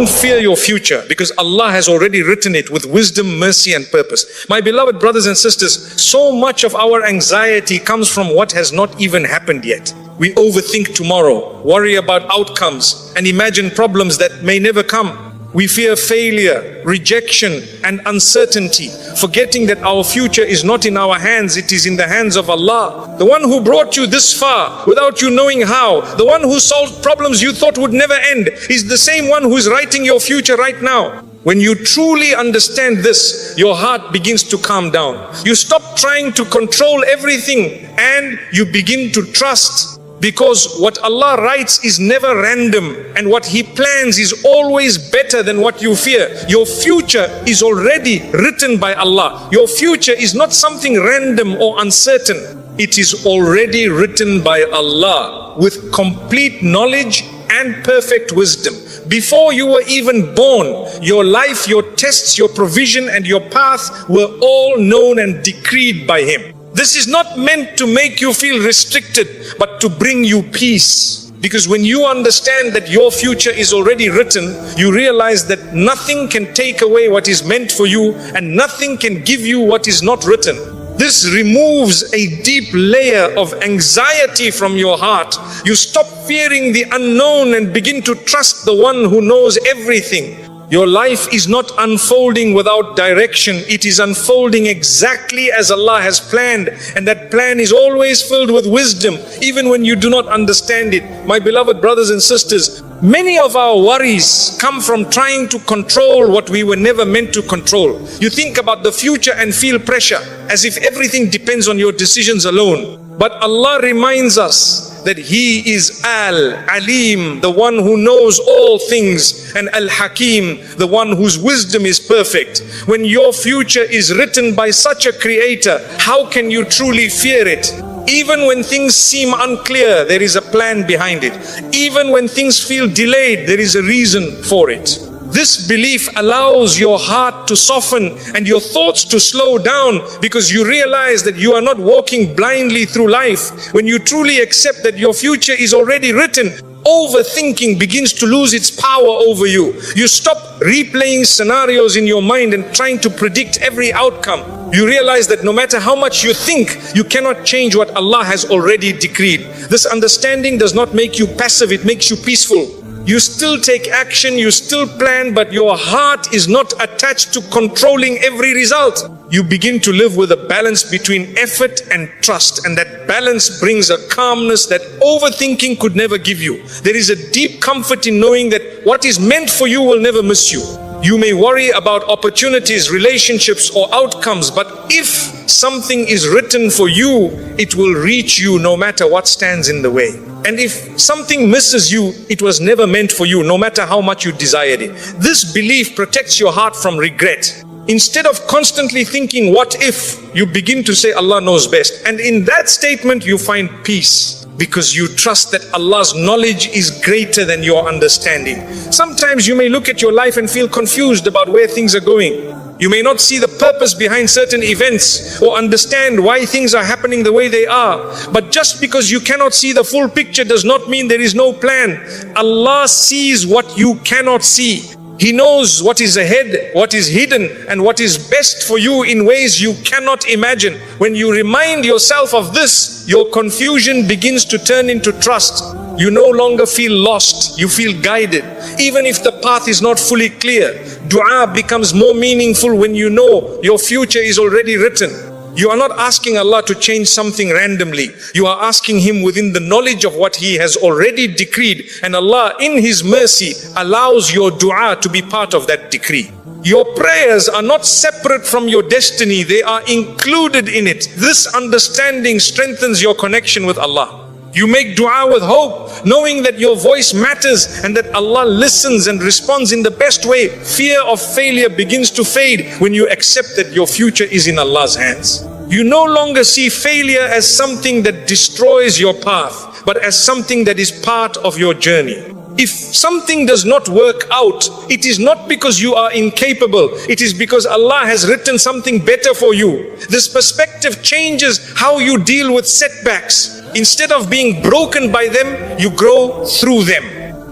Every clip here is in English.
Don't fear your future, because Allah has already written it with wisdom, mercy and purpose. My beloved brothers and sisters, so much of our anxiety comes from what has not even happened yet. We overthink tomorrow, worry about outcomes, and imagine problems that may never come. We fear failure, rejection and uncertainty, forgetting that our future is not in our hands, it is in the hands of Allah. The one who brought you this far without you knowing how, the one who solved problems you thought would never end, is the same one who is writing your future right now. When you truly understand this, your heart begins to calm down. You stop trying to control everything and you begin to trust. Because what Allah writes is never random, and what He plans is always better than what you fear. Your future is already written by Allah. Your future is not something random or uncertain. It is already written by Allah with complete knowledge and perfect wisdom. Before you were even born, your life, your tests, your provision and your path were all known and decreed by Him. This is not meant to make you feel restricted, but to bring you peace. Because when you understand that your future is already written, you realize that nothing can take away what is meant for you, and nothing can give you what is not written. This removes a deep layer of anxiety from your heart. You stop fearing the unknown and begin to trust the one who knows everything. Your life is not unfolding without direction. It is unfolding exactly as Allah has planned, and that plan is always filled with wisdom, even when you do not understand it. My beloved brothers and sisters, many of our worries come from trying to control what we were never meant to control. You think about the future and feel pressure, as if everything depends on your decisions alone. But Allah reminds us that He is Al-Alim, the one who knows all things, and Al-Hakim, the one whose wisdom is perfect. When your future is written by such a creator, how can you truly fear it? Even when things seem unclear, there is a plan behind it. Even when things feel delayed, there is a reason for it. This belief allows your heart to soften and your thoughts to slow down, because you realize that you are not walking blindly through life. When you truly accept that your future is already written, overthinking begins to lose its power over you. You stop replaying scenarios in your mind and trying to predict every outcome. You realize that no matter how much you think, you cannot change what Allah has already decreed. This understanding does not make you passive, it makes you peaceful. You still take action, you still plan, but your heart is not attached to controlling every result. You begin to live with a balance between effort and trust, and that balance brings a calmness that overthinking could never give you. There is a deep comfort in knowing that what is meant for you will never miss you. You may worry about opportunities, relationships or outcomes, but if something is written for you, it will reach you no matter what stands in the way. And if something misses you, it was never meant for you, no matter how much you desired it. This belief protects your heart from regret. Instead of constantly thinking, what if, you begin to say, Allah knows best. And in that statement, you find peace, because you trust that Allah's knowledge is greater than your understanding. Sometimes you may look at your life and feel confused about where things are going. You may not see the purpose behind certain events or understand why things are happening the way they are. But just because you cannot see the full picture does not mean there is no plan. Allah sees what you cannot see. He knows what is ahead, what is hidden, and what is best for you in ways you cannot imagine. When you remind yourself of this, your confusion begins to turn into trust. You no longer feel lost, you feel guided. Even if the path is not fully clear, dua becomes more meaningful when you know your future is already written. You are not asking Allah to change something randomly. You are asking Him within the knowledge of what He has already decreed. And Allah, in His mercy, allows your dua to be part of that decree. Your prayers are not separate from your destiny. They are included in it. This understanding strengthens your connection with Allah. You make dua with hope, knowing that your voice matters and that Allah listens and responds in the best way. Fear of failure begins to fade when you accept that your future is in Allah's hands. You no longer see failure as something that destroys your path, but as something that is part of your journey. If something does not work out, it is not because you are incapable. It is because Allah has written something better for you. This perspective changes how you deal with setbacks. Instead of being broken by them, you grow through them.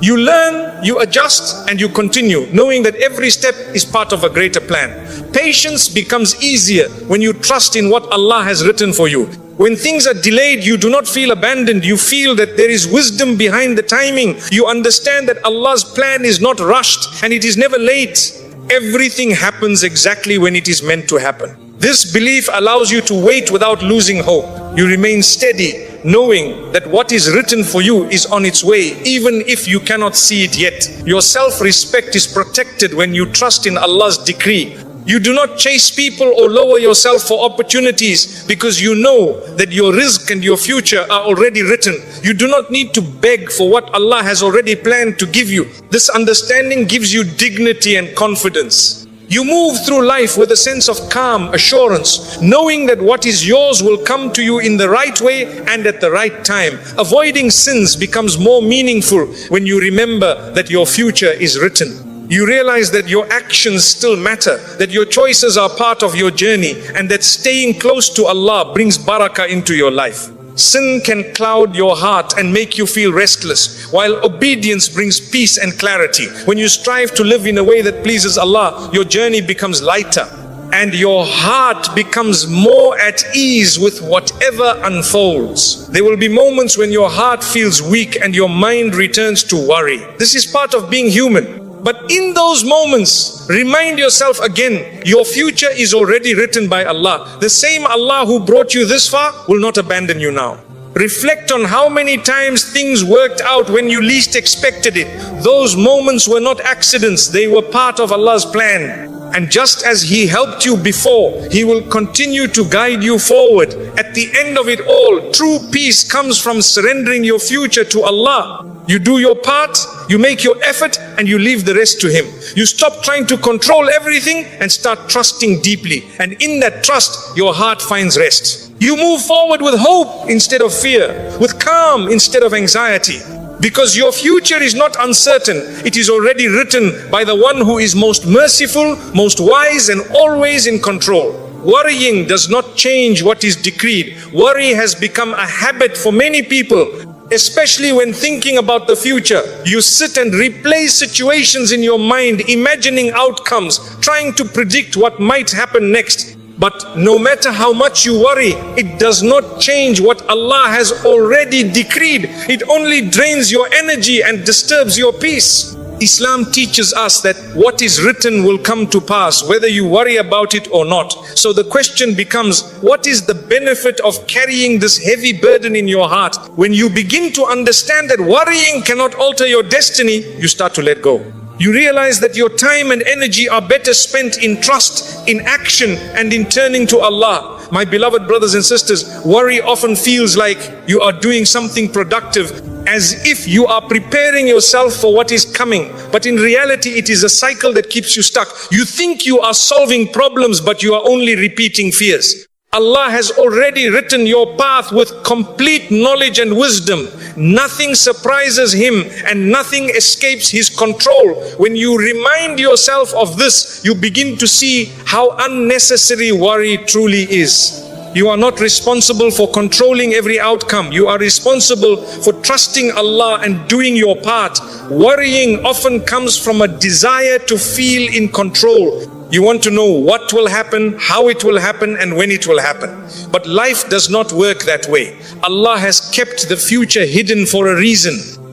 You learn, you adjust, and you continue, knowing that every step is part of a greater plan. Patience becomes easier when you trust in what Allah has written for you. When things are delayed, you do not feel abandoned. You feel that there is wisdom behind the timing. You understand that Allah's plan is not rushed and it is never late. Everything happens exactly when it is meant to happen. This belief allows you to wait without losing hope. You remain steady, knowing that what is written for you is on its way, even if you cannot see it yet. Your self-respect is protected when you trust in Allah's decree. You do not chase people or lower yourself for opportunities because you know that your rizq and your future are already written. You do not need to beg for what Allah has already planned to give you. This understanding gives you dignity and confidence. You move through life with a sense of calm assurance, knowing that what is yours will come to you in the right way and at the right time. Avoiding sins becomes more meaningful when you remember that your future is written. You realize that your actions still matter, that your choices are part of your journey, and that staying close to Allah brings barakah into your life. Sin can cloud your heart and make you feel restless, while obedience brings peace and clarity. When you strive to live in a way that pleases Allah, your journey becomes lighter, and your heart becomes more at ease with whatever unfolds. There will be moments when your heart feels weak and your mind returns to worry. This is part of being human. But in those moments, remind yourself again, your future is already written by Allah. The same Allah who brought you this far will not abandon you now. Reflect on how many times things worked out when you least expected it. Those moments were not accidents, they were part of Allah's plan. And just as He helped you before, He will continue to guide you forward. At the end of it all, true peace comes from surrendering your future to Allah. You do your part, you make your effort, and you leave the rest to Him. You stop trying to control everything and start trusting deeply. And in that trust, your heart finds rest. You move forward with hope instead of fear, with calm instead of anxiety. Because your future is not uncertain, it is already written by the one who is most merciful, most wise, and always in control. Worrying does not change what is decreed. Worry has become a habit for many people, especially when thinking about the future. You sit and replay situations in your mind, imagining outcomes, trying to predict what might happen next. But no matter how much you worry, it does not change what Allah has already decreed. It only drains your energy and disturbs your peace. Islam teaches us that what is written will come to pass, whether you worry about it or not. So the question becomes, what is the benefit of carrying this heavy burden in your heart? When you begin to understand that worrying cannot alter your destiny, you start to let go. You realize that your time and energy are better spent in trust, in action, and in turning to Allah. My beloved brothers and sisters, worry often feels like you are doing something productive, as if you are preparing yourself for what is coming. But in reality, it is a cycle that keeps you stuck. You think you are solving problems, but you are only repeating fears. Allah has already written your path with complete knowledge and wisdom. Nothing surprises Him and nothing escapes His control. When you remind yourself of this, you begin to see how unnecessary worry truly is. You are not responsible for controlling every outcome. You are responsible for trusting Allah and doing your part. Worrying often comes from a desire to feel in control. You want to know what will happen, how it will happen, and when it will happen. But life does not work that way. Allah has kept the future hidden for a reason.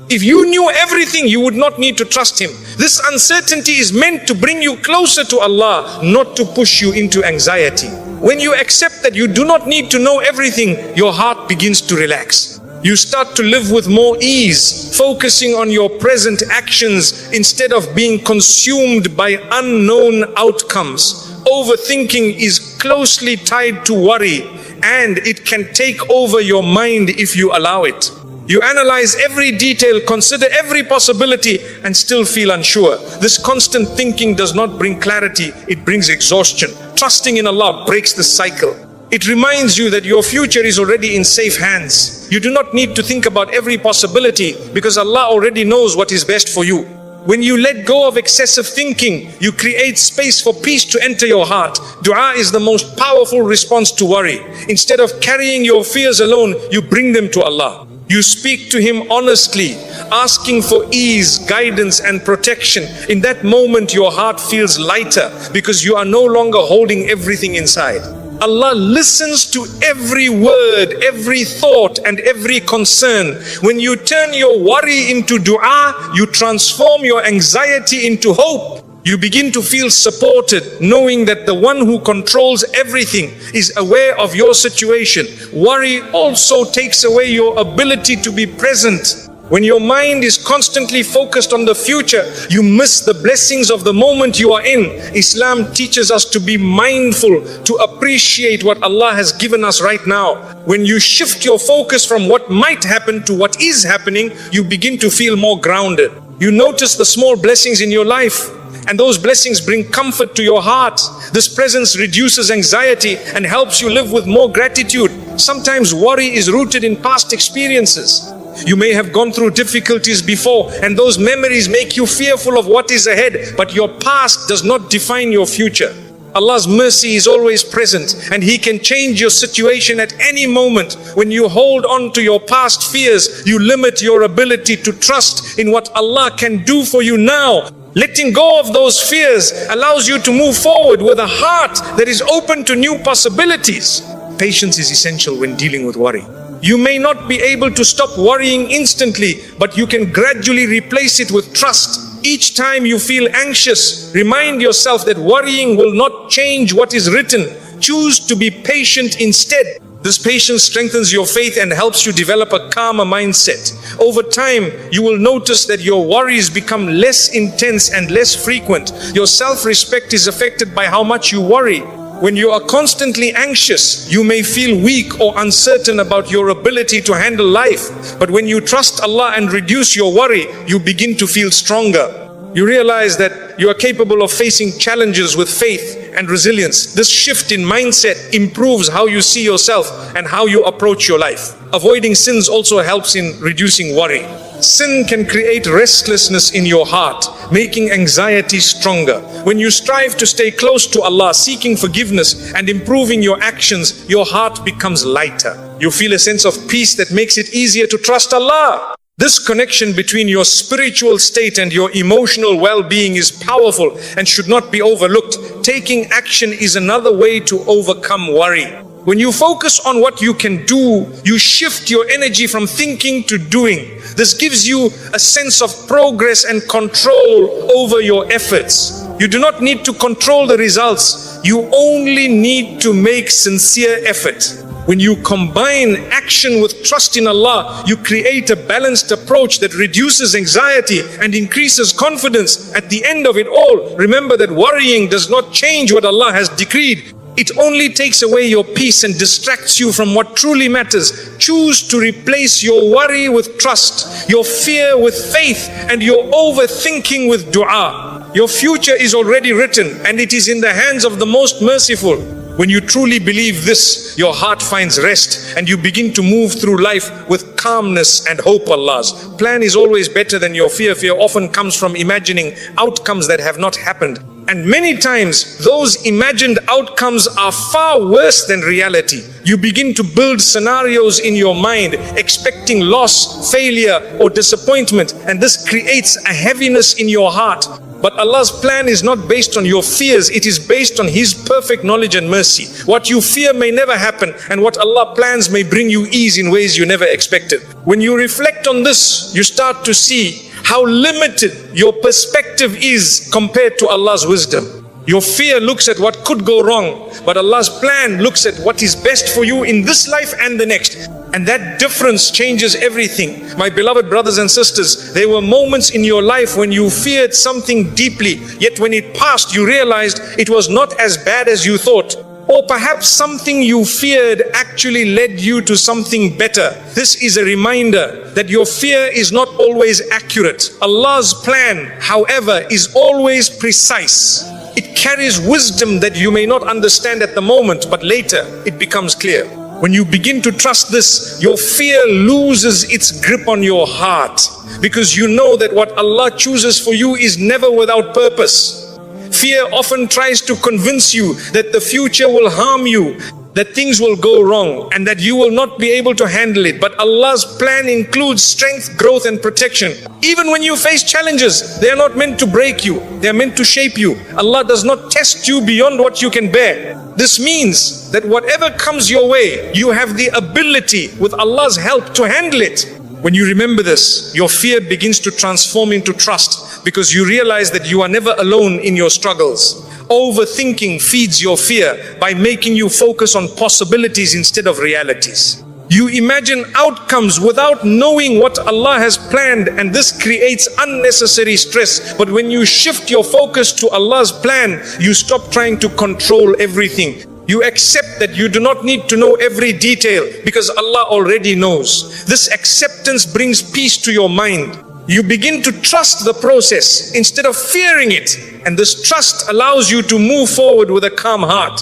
If you knew everything, you would not need to trust Him. This uncertainty is meant to bring you closer to Allah, not to push you into anxiety. When you accept that you do not need to know everything, your heart begins to relax. You start to live with more ease, focusing on your present actions instead of being consumed by unknown outcomes. Overthinking is closely tied to worry, and it can take over your mind if you allow it. You analyze every detail, consider every possibility, and still feel unsure. This constant thinking does not bring clarity, it brings exhaustion. Trusting in Allah breaks the cycle. It reminds you that your future is already in safe hands. You do not need to think about every possibility because Allah already knows what is best for you. When you let go of excessive thinking, you create space for peace to enter your heart. Dua is the most powerful response to worry. Instead of carrying your fears alone, you bring them to Allah. You speak to Him honestly, asking for ease, guidance and protection. In that moment, your heart feels lighter because you are no longer holding everything inside. Allah listens to every word, every thought and every concern. When you turn your worry into dua, you transform your anxiety into hope. You begin to feel supported, knowing that the one who controls everything is aware of your situation. Worry also takes away your ability to be present. When your mind is constantly focused on the future, you miss the blessings of the moment you are in. Islam teaches us to be mindful, to appreciate what Allah has given us right now. When you shift your focus from what might happen to what is happening, you begin to feel more grounded. You notice the small blessings in your life, and those blessings bring comfort to your heart. This presence reduces anxiety and helps you live with more gratitude. Sometimes worry is rooted in past experiences. You may have gone through difficulties before, and those memories make you fearful of what is ahead, but your past does not define your future. Allah's mercy is always present, and He can change your situation at any moment. When you hold on to your past fears, you limit your ability to trust in what Allah can do for you now. Letting go of those fears allows you to move forward with a heart that is open to new possibilities. Patience is essential when dealing with worry. You may not be able to stop worrying instantly, but you can gradually replace it with trust. Each time you feel anxious, remind yourself that worrying will not change what is written. Choose to be patient instead. This patience strengthens your faith and helps you develop a calmer mindset. Over time, you will notice that your worries become less intense and less frequent. Your self-respect is affected by how much you worry. When you are constantly anxious, you may feel weak or uncertain about your ability to handle life. But when you trust Allah and reduce your worry, you begin to feel stronger. You realize that you are capable of facing challenges with faith and resilience. This shift in mindset improves how you see yourself and how you approach your life. Avoiding sins also helps in reducing worry. Sin can create restlessness in your heart, making anxiety stronger. When you strive to stay close to Allah, seeking forgiveness and improving your actions, your heart becomes lighter. You feel a sense of peace that makes it easier to trust Allah. This connection between your spiritual state and your emotional well-being is powerful and should not be overlooked. Taking action is another way to overcome worry. When you focus on what you can do, you shift your energy from thinking to doing. This gives you a sense of progress and control over your efforts. You do not need to control the results. You only need to make sincere effort. When you combine action with trust in Allah, you create a balanced approach that reduces anxiety and increases confidence. At the end of it all, remember that worrying does not change what Allah has decreed. It only takes away your peace and distracts you from what truly matters. Choose to replace your worry with trust, your fear with faith, and your overthinking with dua. Your future is already written, and it is in the hands of the most merciful. When you truly believe this, your heart finds rest and you begin to move through life with calmness and hope. Allah's plan is always better than your fear. Fear often comes from imagining outcomes that have not happened. And many times, those imagined outcomes are far worse than reality. You begin to build scenarios in your mind, expecting loss, failure, or disappointment. And this creates a heaviness in your heart. But Allah's plan is not based on your fears. It is based on His perfect knowledge and mercy. What you fear may never happen, and what Allah plans may bring you ease in ways you never expected. When you reflect on this, you start to see how limited your perspective is compared to Allah's wisdom. Your fear looks at what could go wrong, but Allah's plan looks at what is best for you in this life and the next. And that difference changes everything. My beloved brothers and sisters, there were moments in your life when you feared something deeply, yet when it passed, you realized it was not as bad as you thought. Or perhaps something you feared actually led you to something better. This is a reminder that your fear is not always accurate. Allah's plan, however, is always precise. It carries wisdom that you may not understand at the moment, but later it becomes clear. When you begin to trust this, your fear loses its grip on your heart, because you know that what Allah chooses for you is never without purpose. Fear often tries to convince you that the future will harm you, that things will go wrong and that you will not be able to handle it. But Allah's plan includes strength, growth and protection. Even when you face challenges, they are not meant to break you. They are meant to shape you. Allah does not test you beyond what you can bear. This means that whatever comes your way, you have the ability with Allah's help to handle it. When you remember this, your fear begins to transform into trust, because you realize that you are never alone in your struggles. Overthinking feeds your fear by making you focus on possibilities instead of realities. You imagine outcomes without knowing what Allah has planned, and this creates unnecessary stress. But when you shift your focus to Allah's plan, you stop trying to control everything. You accept that you do not need to know every detail because Allah already knows. This acceptance brings peace to your mind. You begin to trust the process instead of fearing it. And this trust allows you to move forward with a calm heart.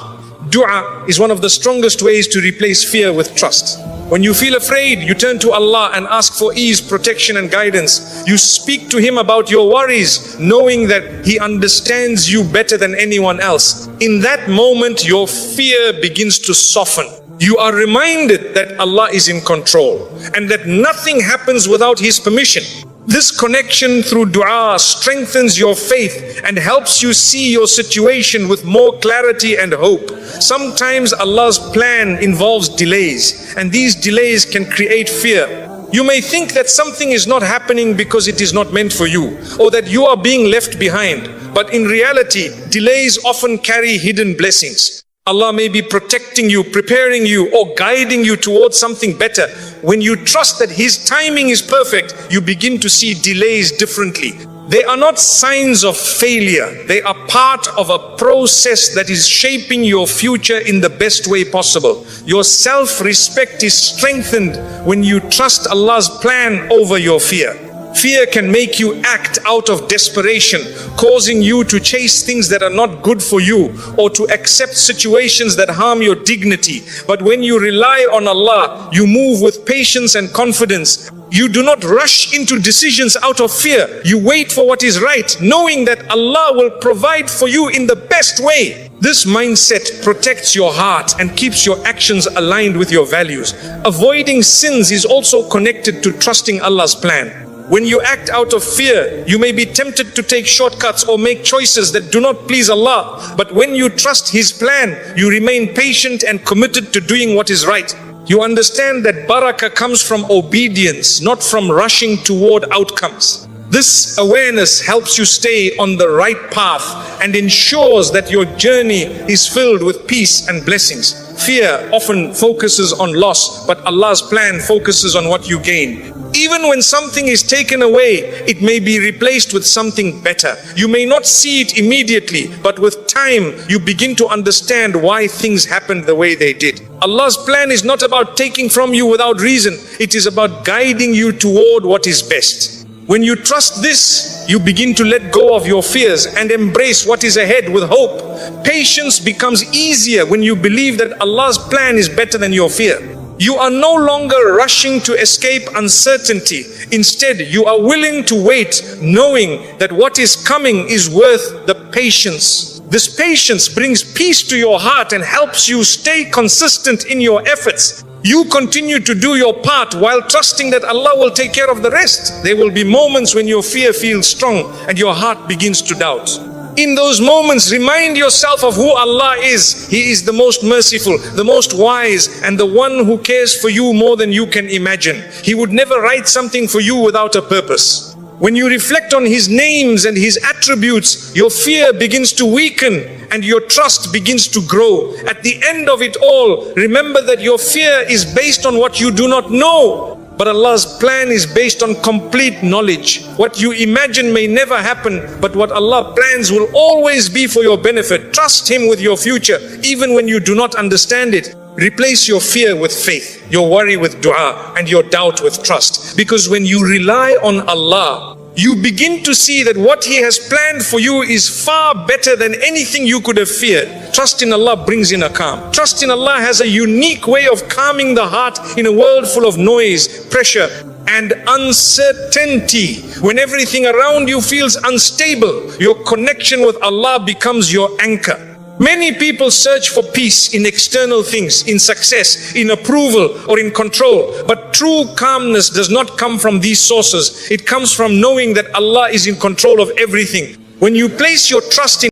Dua is one of the strongest ways to replace fear with trust. When you feel afraid, you turn to Allah and ask for ease, protection and guidance. You speak to Him about your worries, knowing that He understands you better than anyone else. In that moment, your fear begins to soften. You are reminded that Allah is in control and that nothing happens without His permission. This connection through dua strengthens your faith and helps you see your situation with more clarity and hope. Sometimes Allah's plan involves delays, and these delays can create fear. You may think that something is not happening because it is not meant for you, or that you are being left behind. But in reality, delays often carry hidden blessings. Allah may be protecting you, preparing you, or guiding you towards something better. When you trust that His timing is perfect, you begin to see delays differently. They are not signs of failure. They are part of a process that is shaping your future in the best way possible. Your self-respect is strengthened when you trust Allah's plan over your fear. Fear can make you act out of desperation, causing you to chase things that are not good for you, or to accept situations that harm your dignity. But when you rely on Allah, you move with patience and confidence. You do not rush into decisions out of fear. You wait for what is right, knowing that Allah will provide for you in the best way. This mindset protects your heart and keeps your actions aligned with your values. Avoiding sins is also connected to trusting Allah's plan. When you act out of fear, you may be tempted to take shortcuts or make choices that do not please Allah. But when you trust His plan, you remain patient and committed to doing what is right. You understand that barakah comes from obedience, not from rushing toward outcomes. This awareness helps you stay on the right path and ensures that your journey is filled with peace and blessings. Fear often focuses on loss, but Allah's plan focuses on what you gain. Even when something is taken away, it may be replaced with something better. You may not see it immediately, but with time, you begin to understand why things happened the way they did. Allah's plan is not about taking from you without reason. It is about guiding you toward what is best. When you trust this, you begin to let go of your fears and embrace what is ahead with hope. Patience becomes easier when you believe that Allah's plan is better than your fear. You are no longer rushing to escape uncertainty. Instead, you are willing to wait, knowing that what is coming is worth the patience. This patience brings peace to your heart and helps you stay consistent in your efforts. You continue to do your part while trusting that Allah will take care of the rest. There will be moments when your fear feels strong and your heart begins to doubt. In those moments, remind yourself of who Allah is. He is the most merciful, the most wise, and the one who cares for you more than you can imagine. He would never write something for you without a purpose. When you reflect on His names and His attributes, your fear begins to weaken and your trust begins to grow. At the end of it all, remember that your fear is based on what you do not know. But Allah's plan is based on complete knowledge. What you imagine may never happen, but what Allah plans will always be for your benefit. Trust Him with your future, even when you do not understand it. Replace your fear with faith, your worry with dua, and your doubt with trust. Because when you rely on Allah, you begin to see that what He has planned for you is far better than anything you could have feared. Trust in Allah brings in a calm. Trust in Allah has a unique way of calming the heart in a world full of noise, pressure, and uncertainty. When everything around you feels unstable, your connection with Allah becomes your anchor. Many people search for peace in external things, in success, in approval, or in control. But true calmness does not come from these sources. It comes from knowing that Allah is in control of everything. When you place your trust in